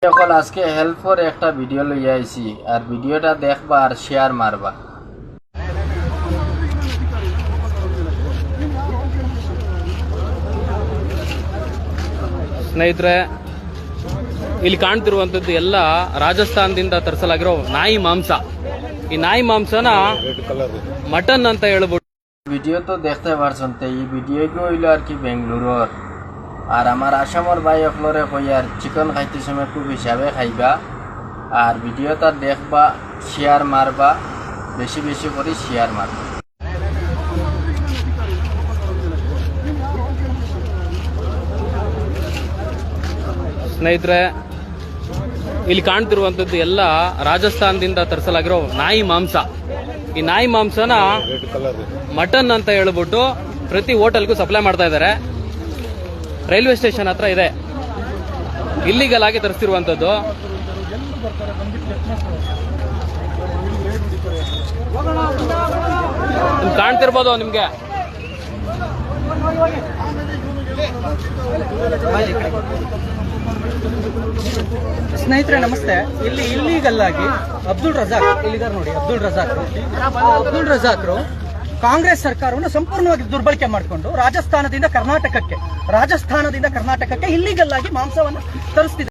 এখন আজকে হেল্পর একটা ভিডিও লইয়া আইছি আর ভিডিওটা দেখবা আর শেয়ার মারবা। ಸ್ನೇಹಿತರೆ, ಇಲ್ಲಿ ಕಾಣ್ತಿರುವಂತದ್ದು ಎಲ್ಲ ರಾಜಸ್ಥಾನದಿಂದ ತರಿಸಲಾಗಿರೋ ನಾಯಿ ಮಾಂಸ. ಈ ನಾಯಿ ಮಾಂಸನ ಮಟನ್ ಅಂತ ಹೇಳ್ಬಿಟ್ಟು ভিডিও তো দেখতে পারছেন, তো এই ভিডিও হইল আর কি বেঙ্গলুরুর। আর আমার আসামর ভাই অকলরে কই আর চিকেন খাইতে সময় খুব হিসাবে খাইবা আর ভিডিওটা দেখবা, শেয়ার মারবা, বেশি বেশি করে শেয়ার মারবা। ಸ್ನೇಹಿತರೆ, ಇಲ್ಲಿ ಕಾಣ್ತಿರುವಂತದ್ದು ಎಲ್ಲ ರಾಜಸ್ಥಾನದಿಂದ ತರಿಸಲಾಗಿರೋ ನಾಯಿ ಮಾಂಸ. ಈ ನಾಯಿ ಮಾಂಸನ ಮಟನ್ ಅಂತ ಹೇಳ್ಬಿಟ್ಟು ಪ್ರತಿ ಹೋಟೆಲ್ಗೂ ಸಪ್ಲೈ ಮಾಡ್ತಾ ಇದ್ದಾರೆ. ರೈಲ್ವೆ ಸ್ಟೇಷನ್ ಹತ್ರ ಇದೆ. ಇಲ್ಲಿಗಲ್ ಆಗಿ ತರಿಸ್ತಿರುವಂತದ್ದು. ಕಾಣ್ತಿರ್ಬೋದು ನಿಮ್ಗೆ. ಸ್ನೇಹಿತರೆ ನಮಸ್ತೆ. ಇಲ್ಲಿ ಇಲ್ಲಿಗಲ್ ಆಗಿ ಅಬ್ದುಲ್ ರಜಾಕ್ ಇಲ್ಲಿದ್ದಾರೆ ನೋಡಿ. ಅಬ್ದುಲ್ ರಜಾಕ್ರು ಕಾಂಗ್ರೆಸ್ ಸರ್ಕಾರವನ್ನು ಸಂಪೂರ್ಣವಾಗಿ ದುರ್ಬಳಕೆ ಮಾಡಿಕೊಂಡು ರಾಜಸ್ಥಾನದಿಂದ ಕರ್ನಾಟಕಕ್ಕೆ ಇಲ್ಲಿಗಲ್ ಆಗಿ ಮಾಂಸವನ್ನು ತರಿಸ್ತಿದ್ದಾರೆ.